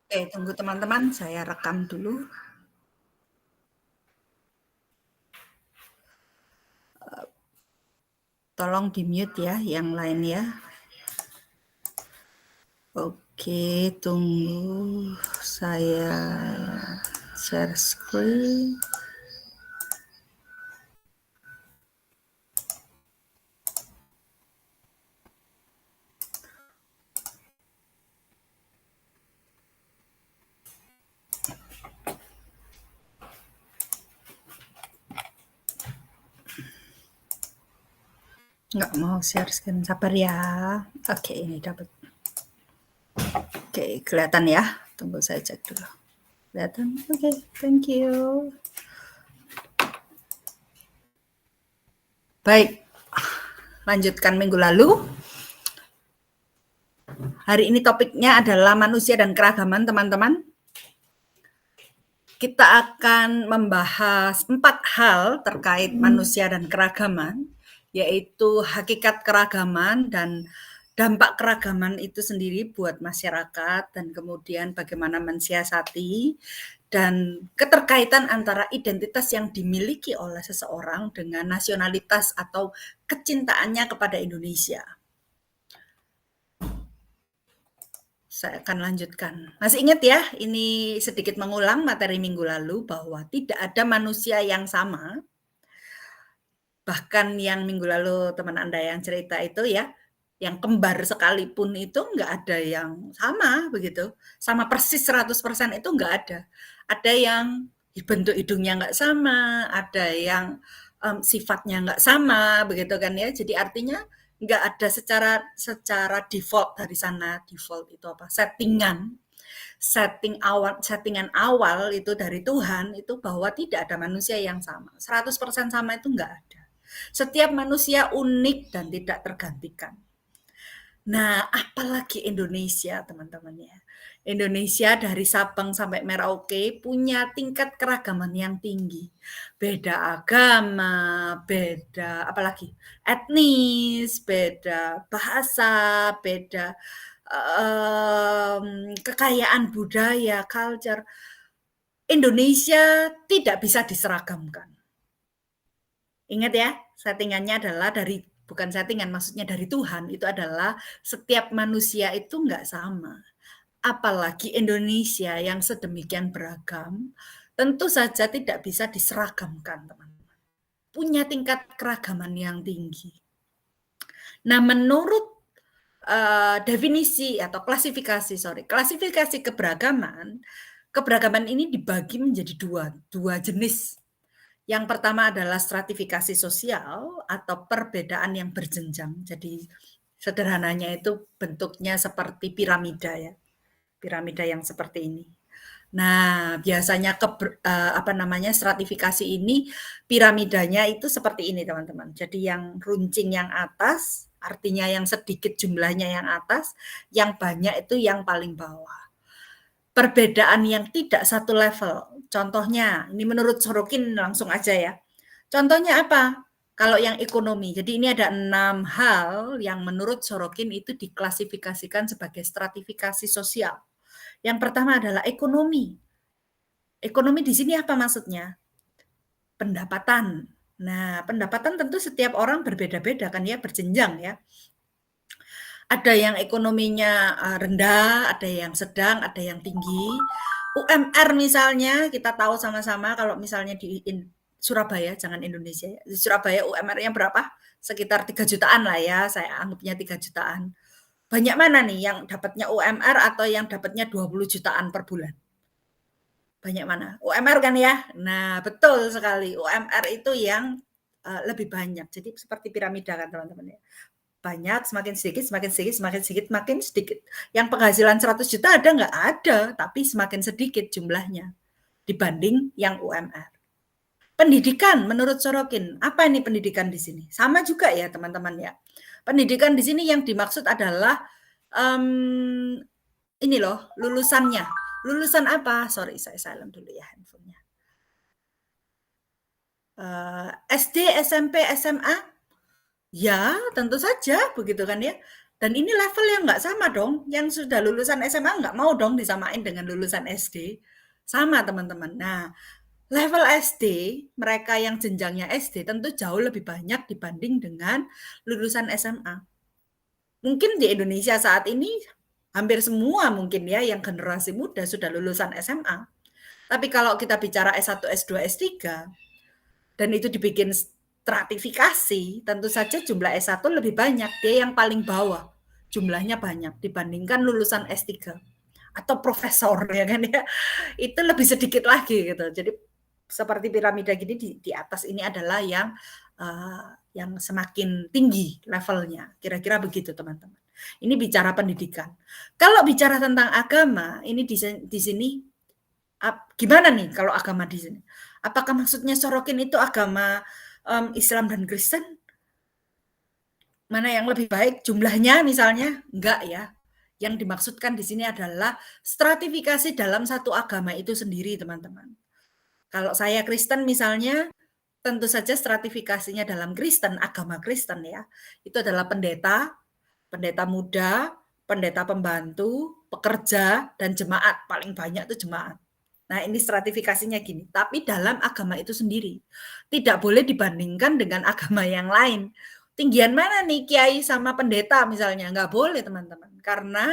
Oke, tunggu teman-teman, saya rekam dulu. Tolong di-mute ya yang lain ya. Oke, tunggu saya share screen. Nggak mau share screen, sabar ya. Oke, ini dapat. Oke, kelihatan ya. Tunggu saya cek dulu. Kelihatan? Oke, thank you. Baik, lanjutkan minggu lalu. Hari ini topiknya adalah manusia dan keragaman, teman-teman. Kita akan membahas 4 hal terkait manusia dan keragaman, yaitu hakikat keragaman dan dampak keragaman itu sendiri buat masyarakat, dan kemudian bagaimana mensiasati, dan keterkaitan antara identitas yang dimiliki oleh seseorang dengan nasionalitas atau kecintaannya kepada Indonesia. Saya akan lanjutkan. Masih ingat ya, ini sedikit mengulang materi minggu lalu bahwa tidak ada manusia yang sama. Bahkan yang minggu lalu teman Anda yang cerita itu ya, yang kembar sekalipun itu nggak ada yang sama begitu. Sama persis 100% itu nggak ada. Ada yang bentuk hidungnya nggak sama, ada yang sifatnya nggak sama begitu kan ya. Jadi artinya nggak ada secara default dari sana. Default itu apa? Settingan awal itu dari Tuhan itu bahwa tidak ada manusia yang sama. 100% sama itu nggak ada. Setiap manusia unik dan tidak tergantikan. Nah, apalagi Indonesia, teman-teman ya. Indonesia dari Sabang sampai Merauke punya tingkat keragaman yang tinggi. Beda agama, beda apalagi etnis, beda bahasa, beda kekayaan budaya, culture. Indonesia tidak bisa diseragamkan. Ingat ya, settingannya adalah bukan settingan, maksudnya dari Tuhan, itu adalah setiap manusia itu nggak sama. Apalagi Indonesia yang sedemikian beragam, tentu saja tidak bisa diseragamkan, teman-teman. Punya tingkat keragaman yang tinggi. Nah, menurut definisi atau klasifikasi keberagaman ini dibagi menjadi dua jenis. Yang pertama adalah stratifikasi sosial atau perbedaan yang berjenjang. Jadi sederhananya itu bentuknya seperti piramida ya. Piramida yang seperti ini. Nah, biasanya stratifikasi ini piramidanya itu seperti ini, teman-teman. Jadi yang runcing yang atas, artinya yang sedikit jumlahnya yang atas, yang banyak itu yang paling bawah. Perbedaan yang tidak satu level. Contohnya, ini menurut Sorokin langsung aja ya. Contohnya apa? Kalau yang ekonomi. Jadi ini ada 6 hal yang menurut Sorokin itu diklasifikasikan sebagai stratifikasi sosial. Yang pertama adalah ekonomi. Ekonomi di sini apa maksudnya? Pendapatan. Nah, pendapatan tentu setiap orang berbeda-beda kan ya, berjenjang ya. Ada yang ekonominya rendah, ada yang sedang, ada yang tinggi. UMR misalnya, kita tahu sama-sama kalau misalnya di Surabaya, jangan Indonesia ya. Di Surabaya UMR-nya berapa? Sekitar 3 jutaan lah ya, saya anggapnya 3 jutaan. Banyak mana nih yang dapatnya UMR atau yang dapatnya 20 jutaan per bulan? Banyak mana? UMR kan ya? Nah, betul sekali. UMR itu yang lebih banyak. Jadi seperti piramida kan teman-teman ya. Banyak, semakin sedikit, semakin sedikit, semakin sedikit, makin sedikit. Yang penghasilan 100 juta ada nggak? Ada, tapi semakin sedikit jumlahnya dibanding yang UMR. Pendidikan menurut Sorokin, apa ini pendidikan di sini? Sama juga ya teman-teman ya. Pendidikan di sini yang dimaksud adalah ini loh, lulusannya. Lulusan apa? Sorry, saya silent dulu ya handphonenya. SD, SMP, SMA? Ya, tentu saja begitu kan ya. Dan ini level yang nggak sama dong, yang sudah lulusan SMA nggak mau dong disamain dengan lulusan SD. Sama teman-teman. Nah, level SD, mereka yang jenjangnya SD tentu jauh lebih banyak dibanding dengan lulusan SMA. Mungkin di Indonesia saat ini hampir semua mungkin ya yang generasi muda sudah lulusan SMA. Tapi kalau kita bicara S1, S2, S3, dan itu dibikin stratifikasi, tentu saja jumlah S1 lebih banyak. Dia yang paling bawah. Jumlahnya banyak dibandingkan lulusan S3 atau profesor ya kan ya. Itu lebih sedikit lagi gitu. Jadi seperti piramida gini di atas ini adalah yang semakin tinggi levelnya. Kira-kira begitu teman-teman. Ini bicara pendidikan. Kalau bicara tentang agama, ini di sini gimana nih kalau agama di sini? Apakah maksudnya sorokin itu agama Islam dan Kristen? Mana yang lebih baik jumlahnya misalnya? Enggak ya. Yang dimaksudkan di sini adalah stratifikasi dalam satu agama itu sendiri, teman-teman. Kalau saya Kristen misalnya, tentu saja stratifikasinya dalam Kristen, agama Kristen ya, itu adalah pendeta, pendeta muda, pendeta pembantu, pekerja, dan jemaat. Paling banyak itu jemaat. Nah, ini stratifikasinya gini, tapi dalam agama itu sendiri. Tidak boleh dibandingkan dengan agama yang lain. Tinggian mana nih kiai sama pendeta misalnya? Nggak boleh teman-teman. Karena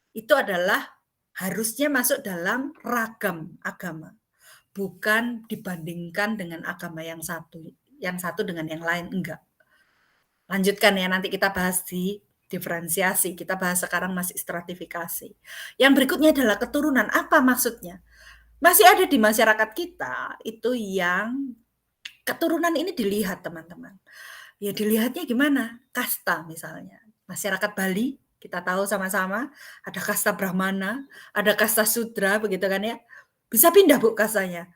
itu adalah harusnya masuk dalam ragam agama. Bukan dibandingkan dengan agama yang satu. Yang satu dengan yang lain, enggak. Lanjutkan ya, nanti kita bahas di diferensiasi. Kita bahas sekarang masih stratifikasi. Yang berikutnya adalah keturunan. Apa maksudnya? Masih ada di masyarakat kita itu yang keturunan ini dilihat teman-teman. Ya dilihatnya gimana? Kasta misalnya. Masyarakat Bali kita tahu sama-sama ada kasta Brahmana, ada kasta Sudra begitu kan ya. Bisa pindah Bu kastanya.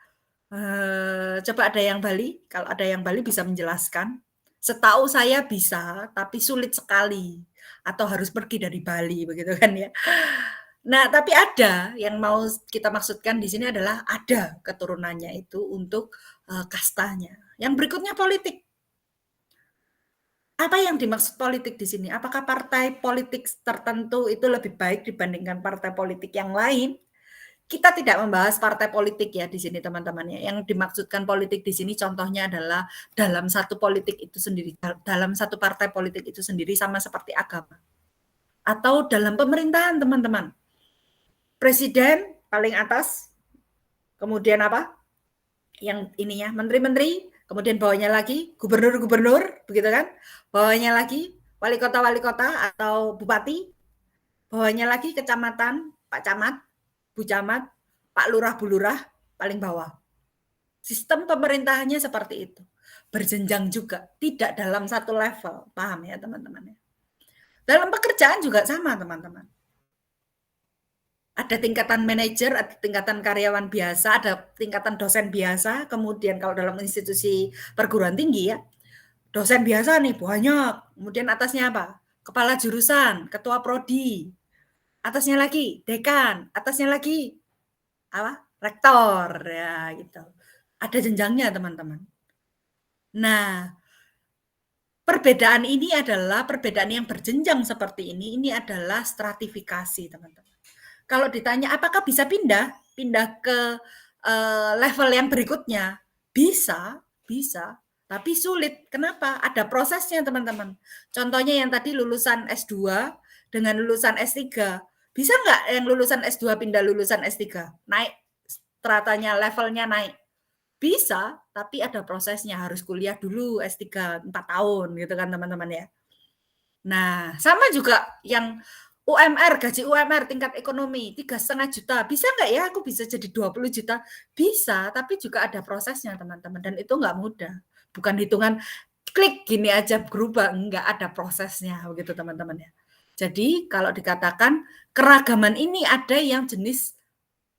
Coba ada yang Bali? Kalau ada yang Bali bisa menjelaskan. Setahu saya bisa, tapi sulit sekali. Atau harus pergi dari Bali begitu kan ya. Nah, tapi ada yang mau kita maksudkan di sini adalah ada keturunannya itu untuk kastanya. Yang berikutnya politik. Apa yang dimaksud politik di sini? Apakah partai politik tertentu itu lebih baik dibandingkan partai politik yang lain? Kita tidak membahas partai politik ya di sini teman-teman ya. Yang dimaksudkan politik di sini contohnya adalah dalam satu politik itu sendiri, dalam satu partai politik itu sendiri sama seperti agama. Atau dalam pemerintahan teman-teman. Presiden paling atas, kemudian apa? Yang ininya menteri-menteri, kemudian bawahnya lagi gubernur-gubernur, begitu kan? Bawahnya lagi wali kota atau bupati, bawahnya lagi kecamatan, Pak Camat, Bu Camat, Pak Lurah, Bu Lurah, paling bawah. Sistem pemerintahannya seperti itu. Berjenjang juga, tidak dalam satu level. Paham ya teman-teman? Dalam pekerjaan juga sama teman-teman. Ada tingkatan manajer, ada tingkatan karyawan biasa, ada tingkatan dosen biasa, kemudian kalau dalam institusi perguruan tinggi ya, dosen biasa nih banyak, kemudian atasnya apa? Kepala jurusan, ketua prodi, atasnya lagi dekan, atasnya lagi apa? Rektor ya gitu. Ada jenjangnya teman-teman. Nah, perbedaan ini adalah perbedaan yang berjenjang seperti ini adalah stratifikasi teman-teman. Kalau ditanya apakah bisa pindah ke level yang berikutnya? Bisa, tapi sulit. Kenapa? Ada prosesnya teman-teman. Contohnya yang tadi lulusan S2 dengan lulusan S3. Bisa nggak yang lulusan S2 pindah lulusan S3? Naik stratanya, levelnya naik. Bisa, tapi ada prosesnya. Harus kuliah dulu S3 4 tahun gitu kan teman-teman ya. Nah, sama juga yang UMR, gaji UMR tingkat ekonomi 3,5 juta. Bisa nggak ya aku bisa jadi 20 juta? Bisa, tapi juga ada prosesnya teman-teman. Dan itu nggak mudah. Bukan hitungan klik gini aja berubah. Nggak ada prosesnya begitu teman-teman ya. Jadi kalau dikatakan keragaman ini ada yang jenis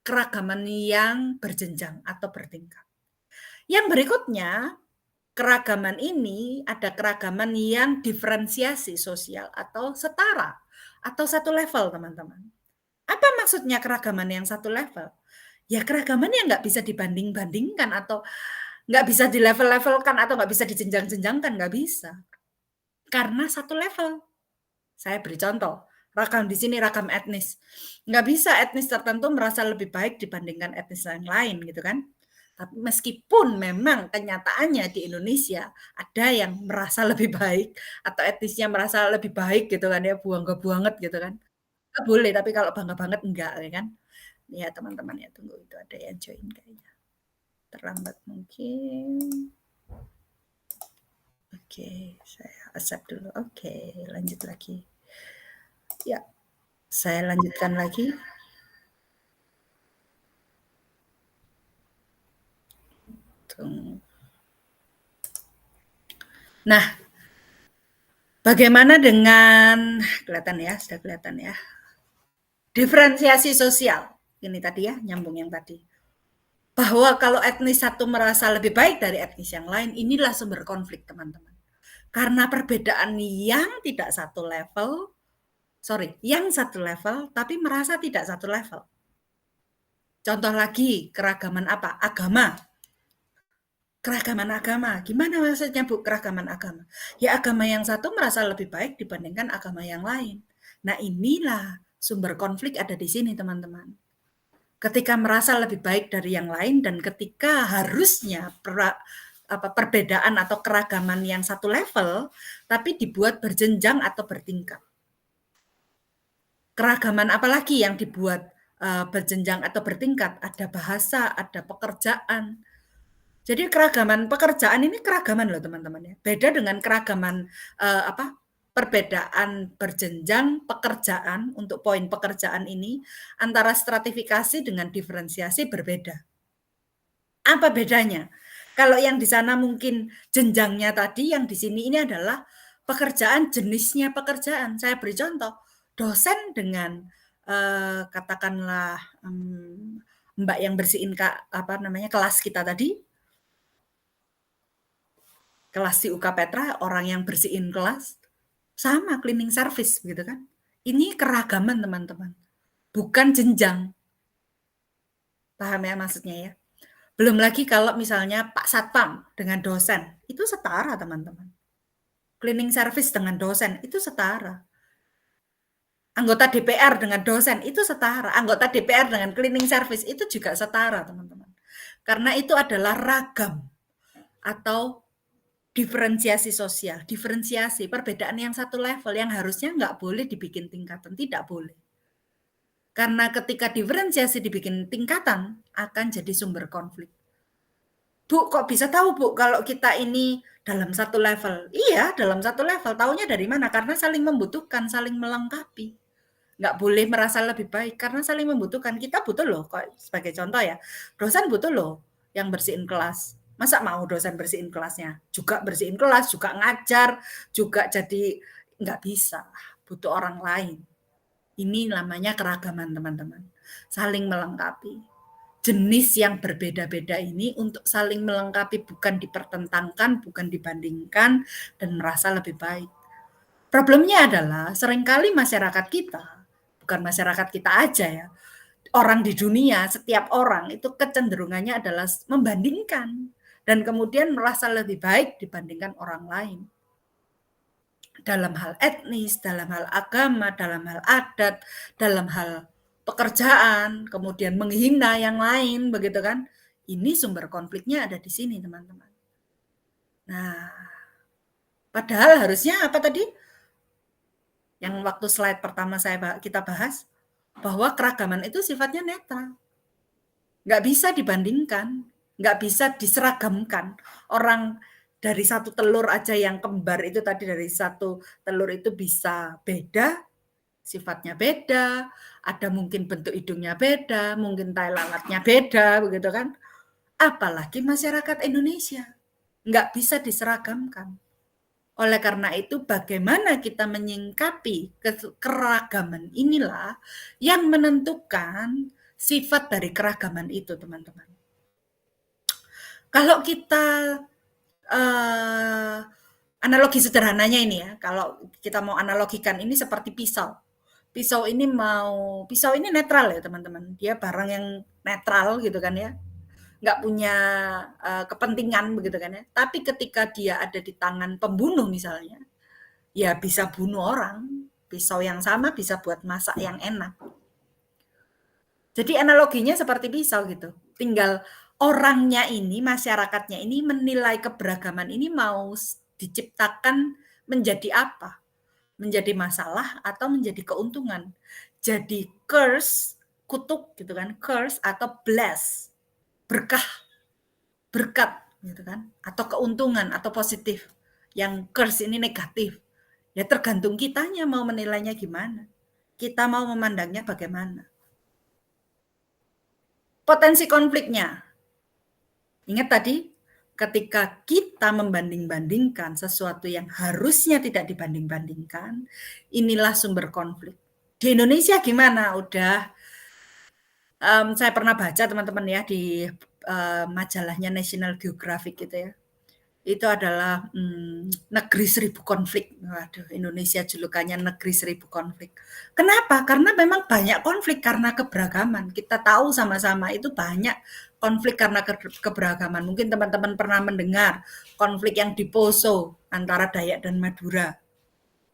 keragaman yang berjenjang atau bertingkat. Yang berikutnya, keragaman ini ada keragaman yang diferensiasi sosial atau setara atau satu level teman-teman. Apa maksudnya keragaman yang satu level? Ya keragaman yang nggak bisa dibanding-bandingkan atau nggak bisa di-level-levelkan atau nggak bisa dijenjang-jenjangkan, nggak bisa. Karena satu level. Saya beri contoh, ragam di sini ragam etnis. Nggak bisa etnis tertentu merasa lebih baik dibandingkan etnis yang lain gitu kan. Tapi meskipun memang kenyataannya di Indonesia ada yang merasa lebih baik atau etnisnya merasa lebih baik gitu kan ya, bangga banget gitu kan. Boleh, tapi kalau bangga banget enggak ya kan. Ya teman-teman ya tunggu itu ada yang join kayaknya. Terlambat mungkin. Oke, saya accept dulu. Oke, lanjut lagi. Ya, saya lanjutkan lagi. Tunggu. Nah, bagaimana dengan kelihatan ya, sudah kelihatan ya. Diferensiasi sosial. Ini tadi ya, nyambung yang tadi. Bahwa kalau etnis satu merasa lebih baik dari etnis yang lain, inilah sumber konflik, teman-teman. Karena perbedaan yang tidak satu level, yang satu level, tapi merasa tidak satu level. Contoh lagi, keragaman apa? Agama. Keragaman agama. Gimana maksudnya, Bu, keragaman agama? Ya agama yang satu merasa lebih baik dibandingkan agama yang lain. Nah, inilah sumber konflik ada di sini, teman-teman. Ketika merasa lebih baik dari yang lain dan ketika harusnya perbedaan atau keragaman yang satu level, tapi dibuat berjenjang atau bertingkat. Keragaman apalagi yang dibuat berjenjang atau bertingkat? Ada bahasa, ada pekerjaan. Jadi keragaman pekerjaan ini keragaman loh teman-teman ya. Beda dengan keragaman perbedaan berjenjang pekerjaan untuk poin pekerjaan ini antara stratifikasi dengan diferensiasi berbeda. Apa bedanya? Kalau yang di sana mungkin jenjangnya tadi, yang di sini ini adalah pekerjaan, jenisnya pekerjaan. Saya beri contoh, dosen dengan katakanlah Mbak yang bersihin kelas kita tadi, kelas di UK Petra, orang yang bersihin kelas, sama cleaning service gitu kan. Ini keragaman teman-teman, bukan jenjang. Paham ya maksudnya ya? Belum lagi kalau misalnya Pak Satpam dengan dosen, itu setara teman-teman. Cleaning service dengan dosen, itu setara. Anggota DPR dengan dosen, itu setara. Anggota DPR dengan cleaning service, itu juga setara teman-teman. Karena itu adalah ragam atau diferensiasi sosial. Diferensiasi, perbedaan yang satu level, yang harusnya nggak boleh dibikin tingkatan, tidak boleh. Karena ketika diferensiasi dibikin tingkatan, akan jadi sumber konflik. Bu, kok bisa tahu Bu kalau kita ini dalam satu level? Iya, dalam satu level. Taunya dari mana? Karena saling membutuhkan, saling melengkapi. Nggak boleh merasa lebih baik, karena saling membutuhkan. Kita butuh loh, kok sebagai contoh ya, dosen butuh loh yang bersihin kelas. Masa mau dosen bersihin kelasnya? Juga bersihin kelas, juga ngajar, juga jadi nggak bisa. Butuh orang lain. Ini namanya keragaman, teman-teman. Saling melengkapi. Jenis yang berbeda-beda ini untuk saling melengkapi, bukan dipertentangkan, bukan dibandingkan, dan merasa lebih baik. Problemnya adalah seringkali masyarakat kita, bukan masyarakat kita aja ya, orang di dunia, setiap orang itu kecenderungannya adalah membandingkan dan kemudian merasa lebih baik dibandingkan orang lain. Dalam hal etnis, dalam hal agama, dalam hal adat, dalam hal pekerjaan, kemudian menghina yang lain, begitu kan? Ini sumber konfliknya ada di sini, teman-teman. Nah, padahal harusnya apa tadi? Yang waktu slide pertama kita bahas, bahwa keragaman itu sifatnya netral. Nggak bisa dibandingkan, nggak bisa diseragamkan. Orang dari satu telur aja yang kembar itu tadi, dari satu telur itu bisa beda, sifatnya beda, ada mungkin bentuk hidungnya beda, mungkin tai lalatnya beda, begitu kan? Apalagi masyarakat Indonesia, nggak bisa diseragamkan. Oleh karena itu, bagaimana kita menyingkapi keragaman inilah yang menentukan sifat dari keragaman itu, teman-teman. Kalau kita analogi sederhananya ini ya, kalau kita mau analogikan ini seperti pisau. Pisau ini netral ya teman-teman. Dia barang yang netral gitu kan ya, nggak punya kepentingan begitu kan ya. Tapi ketika dia ada di tangan pembunuh misalnya, ya bisa bunuh orang, Pisau yang sama bisa buat masak yang enak. Jadi analoginya seperti pisau gitu. Tinggal orangnya ini, masyarakatnya ini menilai keberagaman ini mau diciptakan menjadi apa? Menjadi masalah atau menjadi keuntungan. Jadi curse, kutuk gitu kan, curse atau bless, berkah, berkat gitu kan, atau keuntungan atau positif. Yang curse ini negatif. Ya tergantung kitanya mau menilainya gimana. Kita mau memandangnya bagaimana. Potensi konfliknya. Ingat tadi, ketika kita membanding-bandingkan sesuatu yang harusnya tidak dibanding-bandingkan, inilah sumber konflik. Di Indonesia gimana? Udah, saya pernah baca teman-teman ya di majalahnya National Geographic gitu ya. Itu adalah negeri seribu konflik. Waduh, Indonesia julukannya negeri seribu konflik. Kenapa? Karena memang banyak konflik karena keberagaman. Kita tahu sama-sama itu banyak konflik karena keberagaman. Mungkin teman-teman pernah mendengar konflik yang di Poso antara Dayak dan Madura.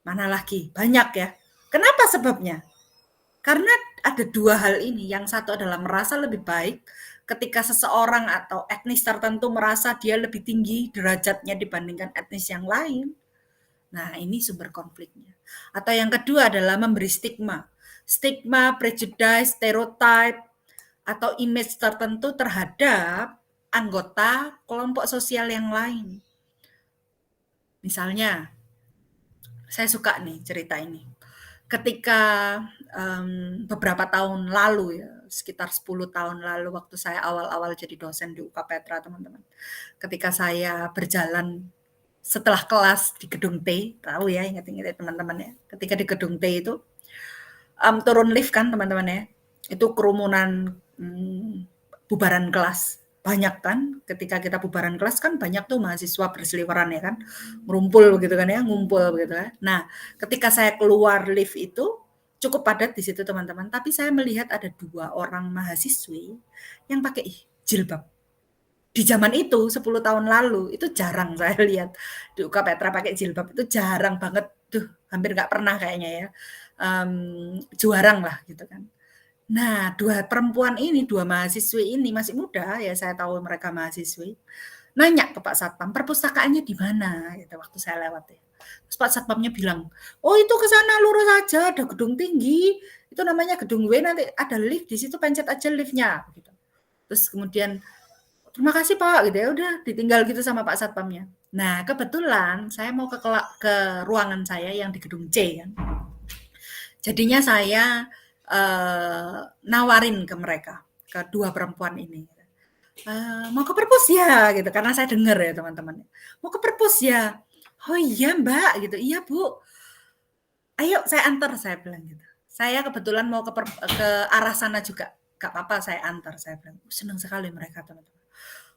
Mana lagi? Banyak ya. Kenapa sebabnya? Karena ada dua hal ini. Yang satu adalah merasa lebih baik ketika seseorang atau etnis tertentu merasa dia lebih tinggi derajatnya dibandingkan etnis yang lain. Nah, ini sumber konfliknya. Atau yang kedua adalah memberi stigma. Stigma, prejudice, stereotype, atau image tertentu terhadap anggota kelompok sosial yang lain. Misalnya, saya suka nih cerita ini. Ketika beberapa tahun lalu ya, sekitar 10 tahun lalu waktu saya awal-awal jadi dosen di UK Petra, teman-teman. Ketika saya berjalan setelah kelas di gedung T, tahu ya, ingat-ingat ya teman-teman ya. Ketika di gedung T itu turun lift kan teman-teman ya. Itu kerumunan bubaran kelas. Banyak kan, ketika kita bubaran kelas kan banyak tuh mahasiswa berseliweran ya kan, ngumpul begitu kan ya, ngumpul begitu kan. Nah, ketika saya keluar lift itu cukup padat di situ teman-teman, tapi saya melihat ada 2 orang mahasiswi yang pakai jilbab. Di zaman itu 10 tahun lalu itu jarang saya lihat di UK Petra pakai jilbab, itu jarang banget, hampir nggak pernah kayaknya ya, jarang lah gitu kan. Nah, 2 perempuan ini, 2 mahasiswi ini masih muda ya, saya tahu mereka mahasiswi. Nanya ke Pak Satpam, "Perpustakaannya di mana?" Gitu waktu saya lewat ya. Terus Pak Satpamnya bilang, "Oh, itu ke sana lurus aja, ada gedung tinggi, itu namanya gedung W, nanti ada lift di situ, pencet aja liftnya." Gitu. Terus kemudian, "Terima kasih Pak," gitu ya, udah ditinggal gitu sama Pak Satpamnya. Nah, kebetulan saya mau ke ruangan saya yang di gedung C kan. Jadinya saya nawarin ke mereka, ke 2 perempuan ini. Mau ke perpus ya gitu, karena saya dengar ya teman-teman. Mau ke perpus ya? Oh iya Mbak gitu, iya Bu. Ayo saya antar, saya bilang gitu. Saya kebetulan mau ke arah sana juga. Gak apa-apa saya antar, saya bilang. Senang sekali mereka teman-teman.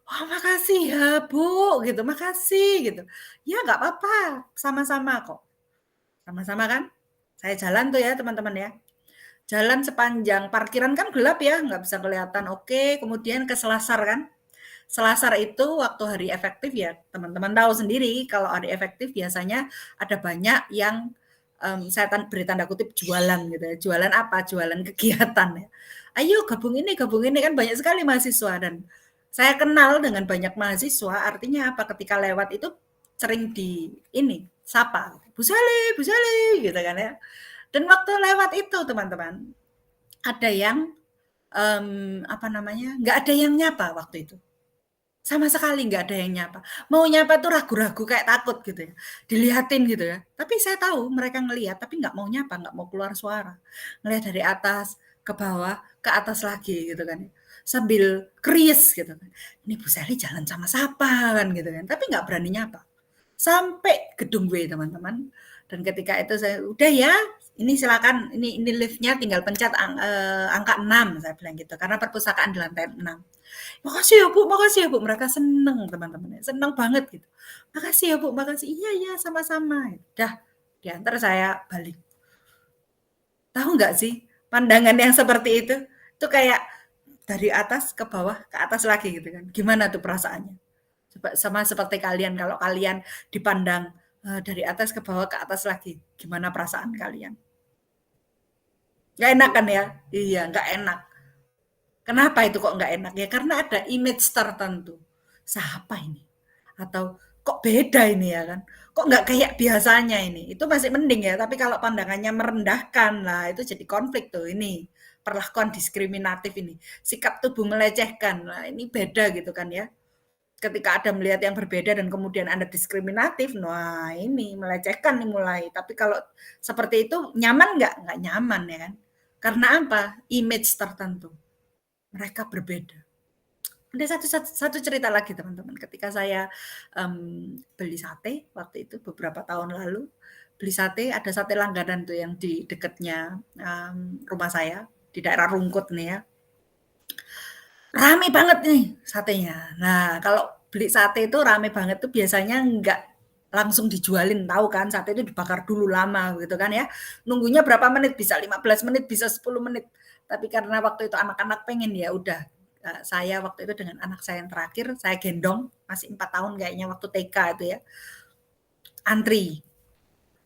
Oh makasih ya Bu, gitu, makasih gitu. Ya nggak apa-apa, sama-sama kok. Sama-sama kan? Saya jalan tuh ya teman-teman ya. Jalan sepanjang parkiran kan gelap ya, nggak bisa kelihatan. Oke, kemudian ke Selasar kan. Selasar itu waktu hari efektif ya, teman-teman tahu sendiri kalau hari efektif biasanya ada banyak yang saya beri tanda kutip jualan gitu ya. Jualan apa? Jualan kegiatan ya. Ayo gabung ini kan banyak sekali mahasiswa dan saya kenal dengan banyak mahasiswa, artinya apa? Ketika lewat itu sering di ini sapa, Bu Sally gitu kan ya. Dan waktu lewat itu teman-teman, ada yang apa namanya? Nggak ada yang nyapa waktu itu. Sama sekali nggak ada yang nyapa. Mau nyapa tuh ragu-ragu kayak takut gitu ya, dilihatin gitu ya. Tapi saya tahu mereka ngelihat, tapi nggak mau nyapa, nggak mau keluar suara. Ngelihat dari atas ke bawah, ke atas lagi gitu kan. Sambil kriis gitu kan. Ini Bu Sally jalan sama siapa kan gitu kan. Tapi nggak berani nyapa. Sampai gedung W teman-teman. Dan ketika itu saya, udah ya, ini silakan, ini liftnya tinggal pencet angka 6, saya bilang gitu. Karena perpustakaan di lantai 6. Makasih ya Bu, makasih ya Bu. Mereka seneng teman-teman, seneng banget gitu. Makasih ya Bu, makasih. Iya, iya, sama-sama. Dah, diantar saya balik. Tahu nggak sih, pandangan yang seperti itu, itu kayak dari atas ke bawah, ke atas lagi gitu kan. Gimana tuh perasaannya? Coba sama seperti kalian, kalau kalian dipandang dari atas ke bawah, ke atas lagi, gimana perasaan kalian? Nggak enak kan ya? Iya, nggak enak. Kenapa itu kok nggak enak? Ya karena ada image tertentu. Siapa ini? Atau kok beda ini ya kan? Kok nggak kayak biasanya ini? Itu masih mending ya, tapi kalau pandangannya merendahkan, lah itu jadi konflik tuh ini. Perlakuan diskriminatif ini. Sikap tubuh melecehkan. Nah, ini beda gitu kan ya. Ketika ada melihat yang berbeda dan kemudian Anda diskriminatif, nah ini melecehkan nih mulai. Tapi kalau seperti itu nyaman nggak? Nggak nyaman ya kan? Karena apa? Image tertentu. Mereka berbeda. Ada satu cerita lagi teman-teman, ketika saya, beli sate waktu itu beberapa tahun lalu, beli sate, ada sate langganan tuh yang di dekatnya, rumah saya, di daerah Rungkut nih ya. Rame banget nih satenya. Nah, kalau beli sate itu rame banget tuh biasanya nggak langsung dijualin, tahu kan sate itu dibakar dulu lama gitu kan ya. Nunggunya berapa menit, bisa 15 menit, bisa 10 menit. Tapi karena waktu itu anak-anak pengen, ya udah, saya waktu itu dengan anak saya yang terakhir, saya gendong, masih 4 tahun kayaknya waktu TK itu ya, antri.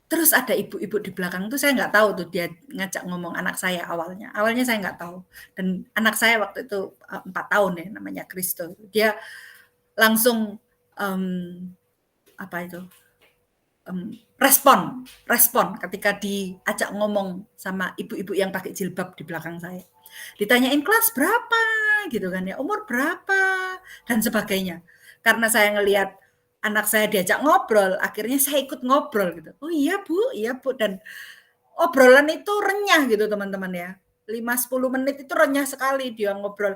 Terus ada ibu-ibu di belakang tuh saya nggak tahu tuh dia ngajak ngomong anak saya awalnya. Awalnya saya nggak tahu. Dan anak saya waktu itu 4 tahun ya namanya Kristo. Dia langsung apa itu? Respon, respon ketika diajak ngomong sama ibu-ibu yang pakai jilbab di belakang saya. Ditanyain kelas berapa gitu kan ya, umur berapa dan sebagainya. Karena saya ngelihat anak saya diajak ngobrol, akhirnya saya ikut ngobrol gitu. Oh iya Bu, dan obrolan itu renyah gitu teman-teman ya. 5-10 menit itu renyah sekali dia ngobrol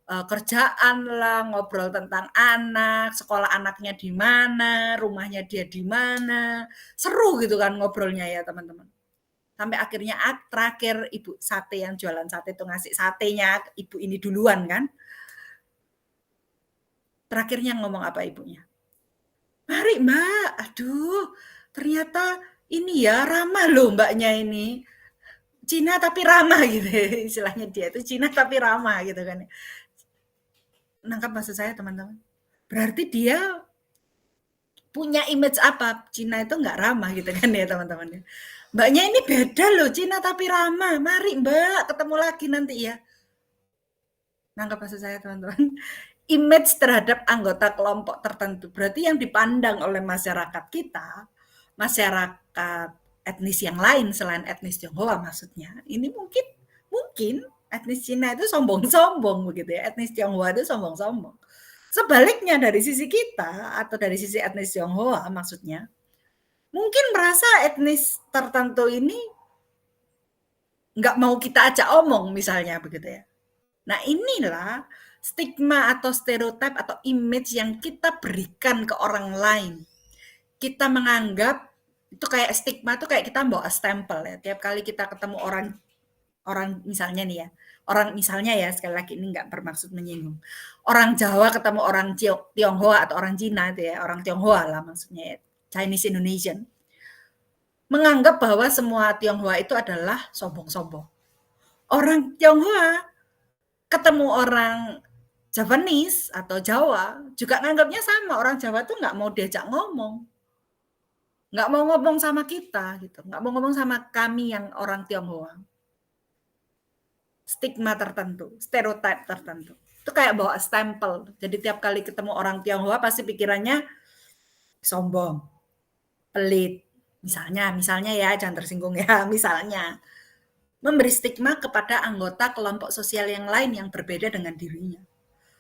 kerjaan lah, ngobrol tentang anak, sekolah anaknya di mana, rumahnya dia di mana. Seru gitu kan ngobrolnya ya teman-teman. Sampai akhirnya terakhir ibu sate yang jualan sate itu ngasih satenya ibu ini duluan kan. Terakhirnya ngomong apa ibunya? Mari Mbak, aduh ternyata ini ya ramah loh Mbaknya ini. Cina tapi ramah gitu ya, istilahnya dia itu Cina tapi ramah gitu kan. Nangkap maksud saya teman-teman? Berarti dia punya image apa? Cina itu nggak ramah gitu kan ya teman-teman ya. Mbaknya ini beda loh, Cina tapi ramah. Mari Mbak, ketemu lagi nanti ya. Nangkap maksud saya teman-teman? Image terhadap anggota kelompok tertentu. Berarti yang dipandang oleh masyarakat kita, masyarakat etnis yang lain selain etnis Tionghoa maksudnya. Ini mungkin etnis Cina itu sombong-sombong begitu ya. Etnis Tionghoa itu sombong-sombong. Sebaliknya dari sisi kita atau dari sisi etnis Tionghoa maksudnya, mungkin merasa etnis tertentu ini nggak mau kita ajak omong misalnya begitu ya. Nah inilah stigma atau stereotip atau image yang kita berikan ke orang lain. Kita menganggap itu kayak stigma itu kayak kita bawa stempel ya. Tiap kali kita ketemu orang orang misalnya nih ya, orang misalnya ya sekali lagi ini nggak bermaksud menyinggung. Orang Jawa ketemu orang Tionghoa atau orang Cina itu ya, orang Tionghoa lah maksudnya ya, Chinese Indonesian. Menganggap bahwa semua Tionghoa itu adalah sombong-sombong. Orang Tionghoa ketemu orang Javanese atau Jawa juga nganggapnya sama. Orang Jawa tuh nggak mau diajak ngomong, nggak mau ngomong sama kita gitu, nggak mau ngomong sama kami yang orang Tionghoa. Stigma tertentu, stereotip tertentu. Itu kayak bawa stempel. Jadi tiap kali ketemu orang Tionghoa pasti pikirannya sombong, pelit. Misalnya ya, jangan tersinggung ya, misalnya. Memberi stigma kepada anggota kelompok sosial yang lain yang berbeda dengan dirinya.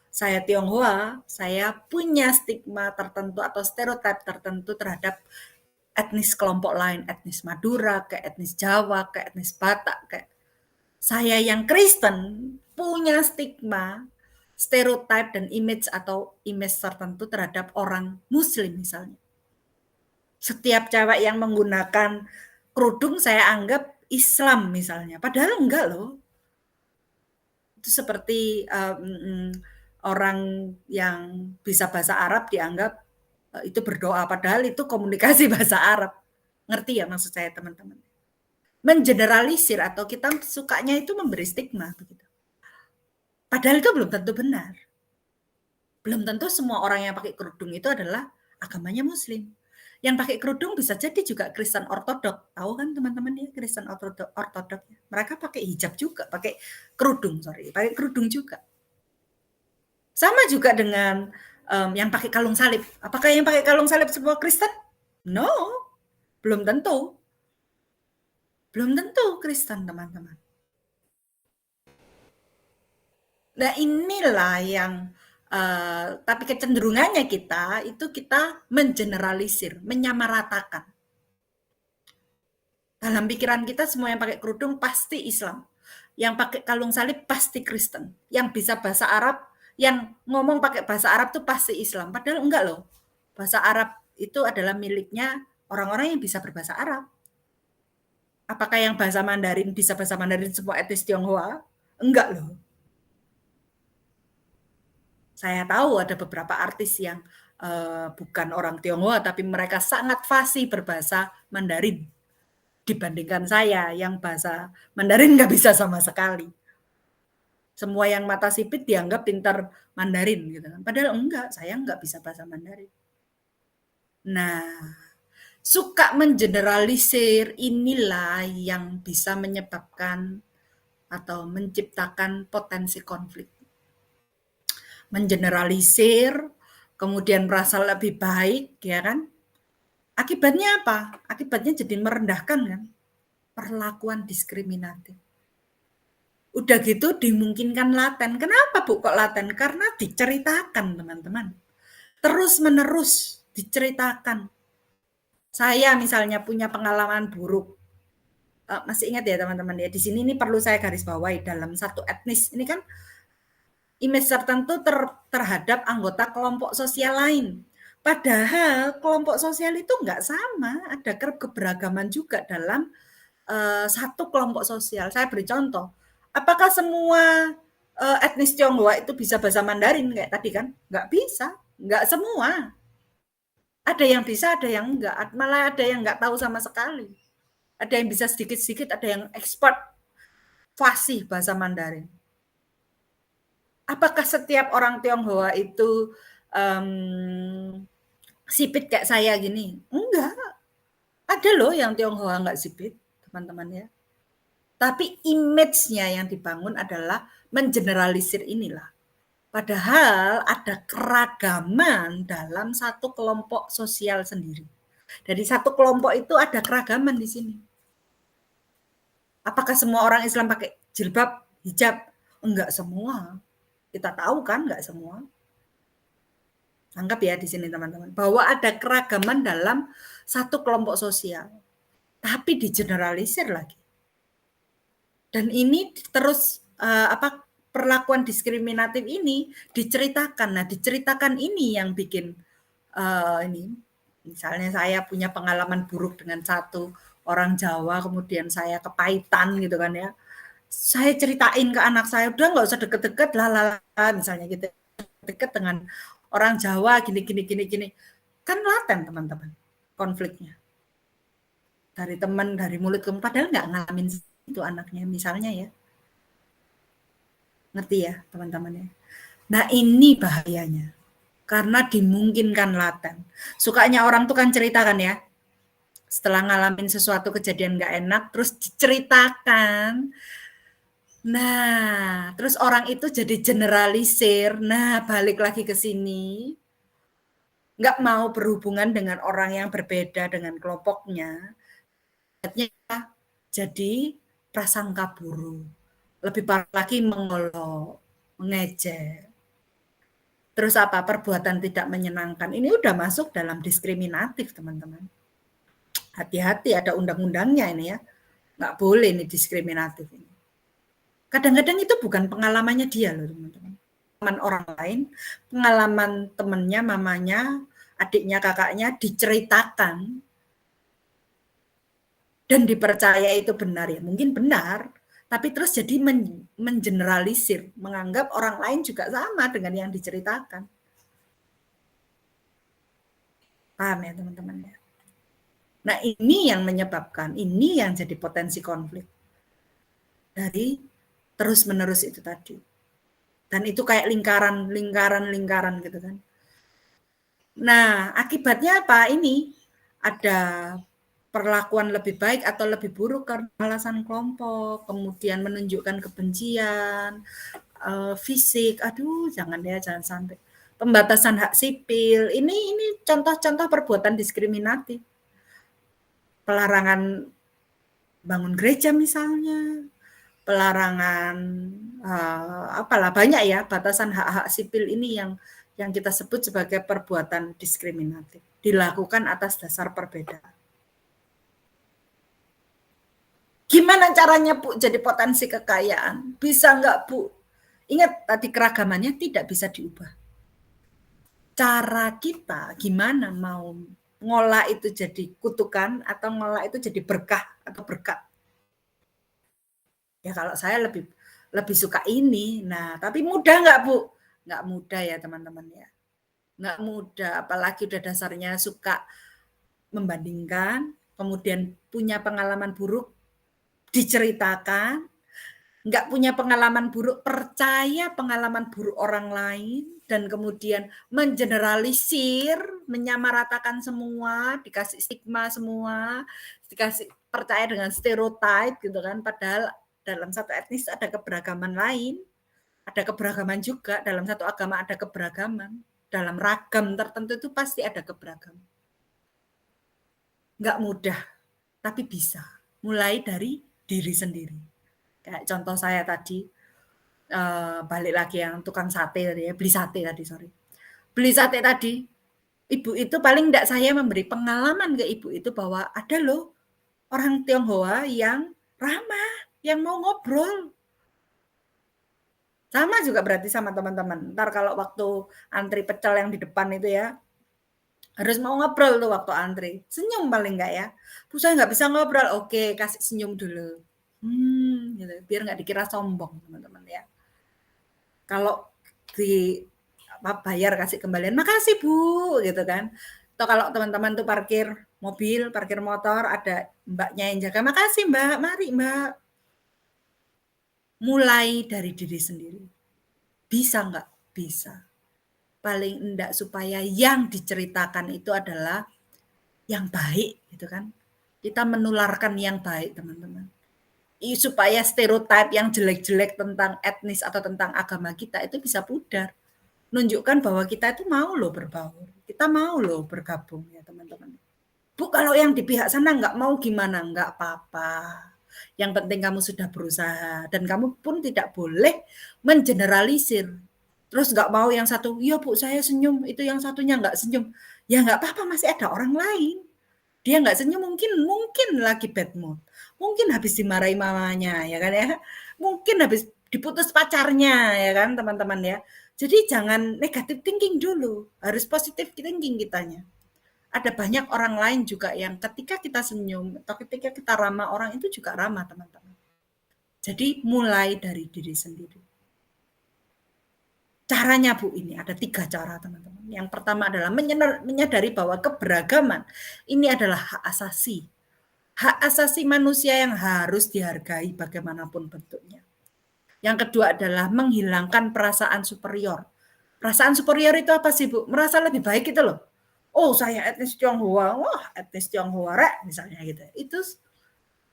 Saya Tionghoa, saya punya stigma tertentu atau stereotip tertentu terhadap etnis kelompok lain, etnis Madura, ke etnis Jawa, ke etnis Batak, kayak saya yang Kristen punya stigma, stereotip dan image atau image tertentu terhadap orang Muslim misalnya. Setiap cewek yang menggunakan kerudung saya anggap Islam misalnya, padahal enggak loh. Itu seperti orang yang bisa bahasa Arab dianggap itu berdoa, padahal itu komunikasi bahasa Arab. Ngerti ya maksud saya teman-teman? Mengeneralisir atau kita sukanya itu memberi stigma begitu. Padahal itu belum tentu benar. Belum tentu semua orang yang pakai kerudung itu adalah agamanya Muslim. Yang pakai kerudung bisa jadi juga Kristen ortodok. Tahu kan teman-teman ya Kristen ortodok? Mereka pakai hijab juga, pakai kerudung, sorry, pakai kerudung juga. Sama juga dengan yang pakai kalung salib. Apakah yang pakai kalung salib semua Kristen? No, belum tentu. Belum tentu Kristen, teman-teman. Nah, inilah yang tapi kecenderungannya kita itu kita mengeneralisir, menyamaratakan. Dalam pikiran kita semua yang pakai kerudung pasti Islam. Yang pakai kalung salib pasti Kristen. Yang bisa bahasa Arab, yang ngomong pakai bahasa Arab tuh pasti Islam. Padahal enggak loh. Bahasa Arab itu adalah miliknya orang-orang yang bisa berbahasa Arab. Apakah yang bahasa Mandarin bisa bahasa Mandarin semua etnis Tionghoa? Enggak loh. Saya tahu ada beberapa artis yang bukan orang Tionghoa, tapi mereka sangat fasih berbahasa Mandarin dibandingkan saya yang bahasa Mandarin nggak bisa sama sekali. Semua yang mata sipit dianggap pintar Mandarin gitu kan. Padahal enggak, saya nggak bisa bahasa Mandarin. Nah, suka mengeneralisir inilah yang bisa menyebabkan atau menciptakan potensi konflik. Mengeneralisir, kemudian merasa lebih baik, ya kan? Akibatnya apa? Akibatnya jadi merendahkan kan? Perlakuan diskriminatif. Udah gitu dimungkinkan laten. Kenapa Bu kok laten? Karena diceritakan teman-teman. Terus menerus diceritakan. Saya misalnya punya pengalaman buruk. Masih ingat ya teman-teman ya, di sini ini perlu saya garis bawahi dalam satu etnis. Ini kan image tertentu terhadap anggota kelompok sosial lain. Padahal kelompok sosial itu nggak sama, ada keberagaman juga dalam satu kelompok sosial. Saya beri contoh, apakah semua etnis Tionghoa itu bisa bahasa Mandarin kayak tadi kan? Nggak bisa, nggak semua. Ada yang bisa, ada yang enggak. Malah ada yang nggak tahu sama sekali. Ada yang bisa sedikit-sedikit, ada yang expert fasih bahasa Mandarin. Apakah setiap orang Tionghoa itu sipit kayak saya gini? Enggak. Ada loh yang Tionghoa nggak sipit, teman-teman ya. Tapi image-nya yang dibangun adalah mengeneralisir inilah. Padahal ada keragaman dalam satu kelompok sosial sendiri. Dari satu kelompok itu ada keragaman di sini. Apakah semua orang Islam pakai jilbab, hijab? Enggak semua. Kita tahu kan enggak semua. Anggap ya di sini teman-teman, bahwa ada keragaman dalam satu kelompok sosial. Tapi digeneralisir lagi. Dan ini terus perlakuan diskriminatif ini diceritakan. Nah, diceritakan ini yang bikin ini misalnya saya punya pengalaman buruk dengan satu orang Jawa, kemudian saya kepahitan gitu kan ya. Saya ceritain ke anak saya, udah nggak usah deket-deket lah, misalnya gitu. Deket dengan orang Jawa gini. Kan laten teman-teman konfliknya. Dari teman, dari mulut ke mulut, padahal nggak ngalamin itu anaknya misalnya ya. Ngerti ya teman-teman ya. Nah ini bahayanya. Karena dimungkinkan laten. Sukanya orang tuh kan ceritakan ya. Setelah ngalamin sesuatu kejadian nggak enak, terus diceritakan. Nah, terus orang itu jadi generalisir. Nah, balik lagi ke sini. Nggak mau berhubungan dengan orang yang berbeda dengan kelompoknya. Jadi prasangka buruk. Lebih parah lagi mengolok, mengejek. Terus apa? Perbuatan tidak menyenangkan. Ini udah masuk dalam diskriminatif, teman-teman. Hati-hati, ada undang-undangnya ini ya. Nggak boleh ini diskriminatif ini. Kadang-kadang itu bukan pengalamannya dia loh, teman-teman. Pengalaman orang lain, pengalaman temennya, mamanya, adiknya, kakaknya diceritakan dan dipercaya itu benar ya. Mungkin benar, tapi terus jadi mengeneralisir, menganggap orang lain juga sama dengan yang diceritakan. Paham ya teman-teman ya? Nah ini yang menyebabkan, ini yang jadi potensi konflik. Dari terus-menerus itu tadi. Dan itu kayak lingkaran gitu kan. Nah akibatnya apa? Ini ada perlakuan lebih baik atau lebih buruk karena alasan kelompok, kemudian menunjukkan kebencian, fisik, aduh jangan ya, jangan sampai. Pembatasan hak sipil, ini contoh-contoh perbuatan diskriminatif. Pelarangan bangun gereja misalnya, pelarangan apalah banyak ya batasan hak-hak sipil ini yang kita sebut sebagai perbuatan diskriminatif dilakukan atas dasar perbedaan. Gimana caranya Bu jadi potensi kekayaan? Bisa nggak Bu? Ingat tadi keragamannya tidak bisa diubah. Cara kita gimana mau ngolah itu jadi kutukan atau ngolah itu jadi berkah atau berkat. Ya kalau saya lebih lebih suka ini. Nah, tapi mudah nggak Bu? Nggak mudah ya teman-teman ya. Nggak mudah, apalagi udah dasarnya suka membandingkan, kemudian punya pengalaman buruk, diceritakan, nggak punya pengalaman buruk, percaya pengalaman buruk orang lain, dan kemudian mengeneralisir, menyamaratakan semua, dikasih stigma semua, dikasih percaya dengan stereotype gitu kan, padahal dalam satu etnis ada keberagaman lain, ada keberagaman juga, dalam satu agama ada keberagaman, dalam ragam tertentu itu pasti ada keberagaman. Nggak mudah, tapi bisa. Mulai dari diri sendiri. Kayak contoh saya tadi, balik lagi yang tukang sate tadi ya, beli sate tadi, sorry. Beli sate tadi, ibu itu paling enggak saya memberi pengalaman ke ibu itu bahwa ada loh orang Tionghoa yang ramah, yang mau ngobrol. Sama juga berarti sama teman-teman. Ntar kalau waktu antri pecel yang di depan itu ya, harus mau ngobrol tuh waktu antri. Senyum paling enggak ya. Bu saya nggak bisa ngobrol, oke kasih senyum dulu. Gitu. Biar nggak dikira sombong teman-teman ya. Kalau di bayar kasih kembalian, makasih Bu, gitu kan. Atau kalau teman-teman tuh parkir mobil, parkir motor, ada mbaknya yang jaga, makasih Mbak, mari Mbak. Mulai dari diri sendiri. Bisa nggak? Bisa. Paling enggak supaya yang diceritakan itu adalah yang baik, gitu kan. Kita menularkan yang baik, teman-teman. Supaya stereotip yang jelek-jelek tentang etnis atau tentang agama kita itu bisa pudar. Nunjukkan bahwa kita itu mau loh berbaur, kita mau loh bergabung ya teman-teman. Bu, kalau yang di pihak sana nggak mau gimana? Nggak apa-apa. Yang penting kamu sudah berusaha dan kamu pun tidak boleh mengeneralisir. Terus nggak mau yang satu, iya Bu saya senyum, itu yang satunya nggak senyum. Ya nggak apa-apa, masih ada orang lain. Dia nggak senyum mungkin lagi bad mood. Mungkin habis dimarahi mamanya ya kan ya. Mungkin habis diputus pacarnya ya kan teman-teman ya. Jadi jangan negatif thinking dulu, harus positif thinking kitanya. Ada banyak orang lain juga yang ketika kita senyum atau ketika kita ramah, orang itu juga ramah teman-teman. Jadi mulai dari diri sendiri. Caranya Bu ini ada 3 cara teman-teman. Yang pertama adalah menyadari bahwa keberagaman ini adalah hak asasi. Hak asasi manusia yang harus dihargai bagaimanapun bentuknya. Yang kedua adalah menghilangkan perasaan superior. Perasaan superior itu apa sih Bu? Merasa lebih baik itu loh. Oh saya etnis Tionghoa, wah etnis Tionghoa rek misalnya gitu. Itu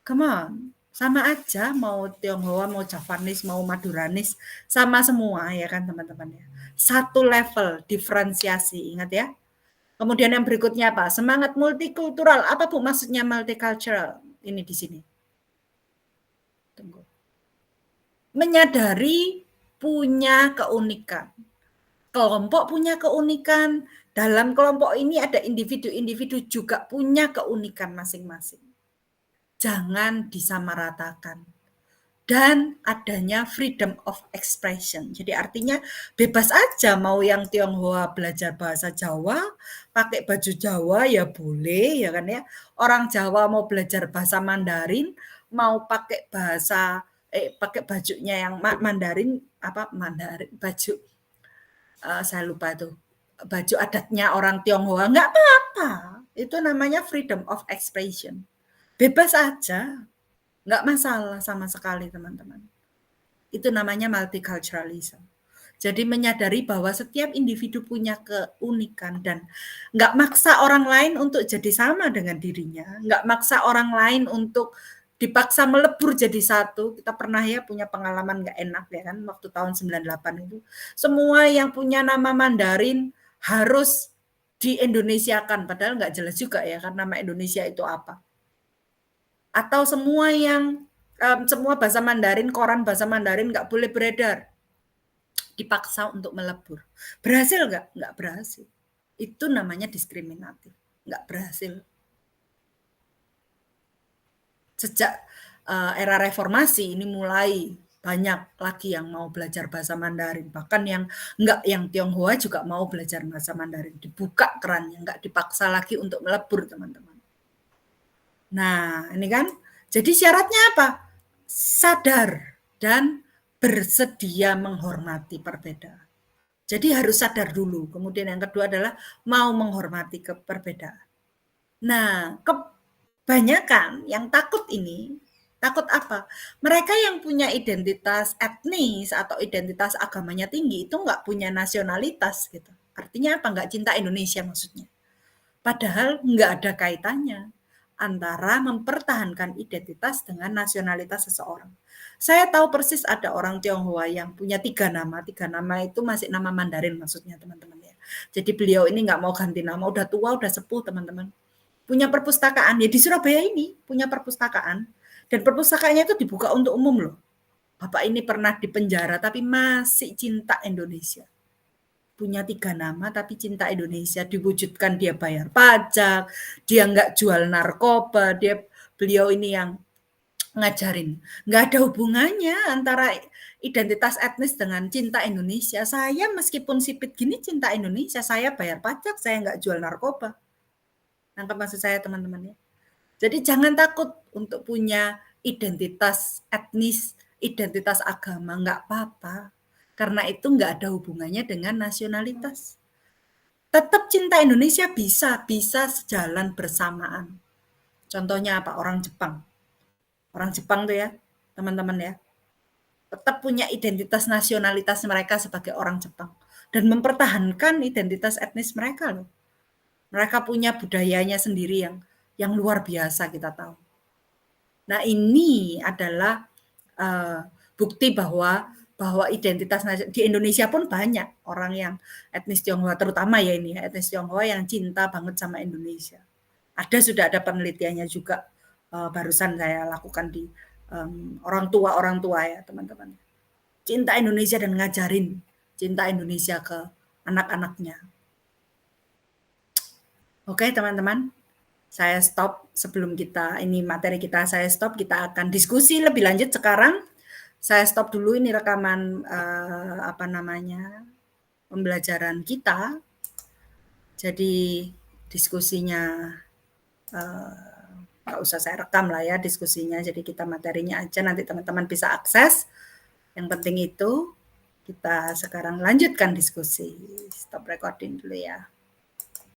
come on, sama aja mau Tionghoa, mau Javanese, mau Maduranis, sama semua ya kan teman-teman ya. Satu level diferensiasi, ingat ya. Kemudian yang berikutnya apa? Semangat multikultural. Apa Bu maksudnya multicultural? Ini di sini. Tunggu. Menyadari punya keunikan. Kelompok punya keunikan. Dalam kelompok ini ada individu-individu juga punya keunikan masing-masing. Jangan disamaratakan. Dan adanya freedom of expression. Jadi artinya bebas aja mau yang Tionghoa belajar bahasa Jawa, pakai baju Jawa ya boleh ya kan ya. Orang Jawa mau belajar bahasa Mandarin, mau pakai pakai bajunya yang Mandarin apa Mandarin baju saya lupa tuh baju adatnya orang Tionghoa nggak apa-apa. Itu namanya freedom of expression. Bebas aja. Nggak masalah sama sekali teman-teman. Itu namanya multiculturalism. Jadi menyadari bahwa setiap individu punya keunikan dan nggak maksa orang lain untuk jadi sama dengan dirinya, nggak maksa orang lain untuk dipaksa melebur jadi satu. Kita pernah ya punya pengalaman nggak enak ya kan waktu tahun 98 itu. Semua yang punya nama Mandarin harus di-Indonesiakan, padahal nggak jelas juga ya kan nama Indonesia itu apa. Atau semua yang semua bahasa Mandarin, koran bahasa Mandarin nggak boleh beredar, dipaksa untuk melebur. Berhasil nggak? Nggak berhasil. Itu namanya diskriminatif. Nggak berhasil. Sejak era reformasi ini mulai banyak lagi yang mau belajar bahasa Mandarin. Bahkan yang nggak yang Tionghoa juga mau belajar bahasa Mandarin. Dibuka kerannya, nggak dipaksa lagi untuk melebur, teman-teman. Nah, ini kan. Jadi syaratnya apa? Sadar dan bersedia menghormati perbedaan. Jadi harus sadar dulu. Kemudian yang kedua adalah mau menghormati perbedaan. Nah, kebanyakan yang takut ini, takut apa? Mereka yang punya identitas etnis atau identitas agamanya tinggi itu nggak punya nasionalitas gitu. Artinya apa? Nggak cinta Indonesia maksudnya. Padahal nggak ada kaitannya antara mempertahankan identitas dengan nasionalitas seseorang. Saya tahu persis ada orang Tionghoa yang punya 3 nama. 3 nama itu masih nama Mandarin maksudnya teman-teman ya. Jadi beliau ini nggak mau ganti nama, udah tua, udah sepuh teman-teman. Punya perpustakaan, ya di Surabaya ini punya perpustakaan. Dan perpustakaannya itu dibuka untuk umum loh. Bapak ini pernah dipenjara tapi masih cinta Indonesia. Punya 3 nama tapi cinta Indonesia, diwujudkan dia bayar pajak, dia nggak jual narkoba, beliau ini yang ngajarin. Nggak ada hubungannya antara identitas etnis dengan cinta Indonesia. Saya meskipun sipit gini cinta Indonesia, saya bayar pajak, saya nggak jual narkoba. Nangkep maksud saya teman-teman ya? Jadi jangan takut untuk punya identitas etnis, identitas agama, nggak apa-apa. Karena itu nggak ada hubungannya dengan nasionalitas. Tetap cinta Indonesia bisa sejalan bersamaan. Contohnya apa? Orang Jepang. Orang Jepang tuh ya, teman-teman ya. Tetap punya identitas nasionalitas mereka sebagai orang Jepang. Dan mempertahankan identitas etnis mereka loh. Mereka punya budayanya sendiri yang luar biasa kita tahu. Nah ini adalah bukti bahwa identitas di Indonesia pun banyak orang yang etnis Tionghoa, terutama ya ini ya, etnis Tionghoa yang cinta banget sama Indonesia. Sudah ada penelitiannya juga, barusan saya lakukan di orang tua ya teman-teman. Cinta Indonesia dan ngajarin cinta Indonesia ke anak-anaknya. Oke teman-teman, saya stop sebelum materi kita saya stop, kita akan diskusi lebih lanjut sekarang. Saya stop dulu ini rekaman pembelajaran kita. Jadi diskusinya nggak usah saya rekam lah ya diskusinya. Jadi kita materinya aja nanti teman-teman bisa akses. Yang penting itu kita sekarang lanjutkan diskusi. Stop recording dulu ya.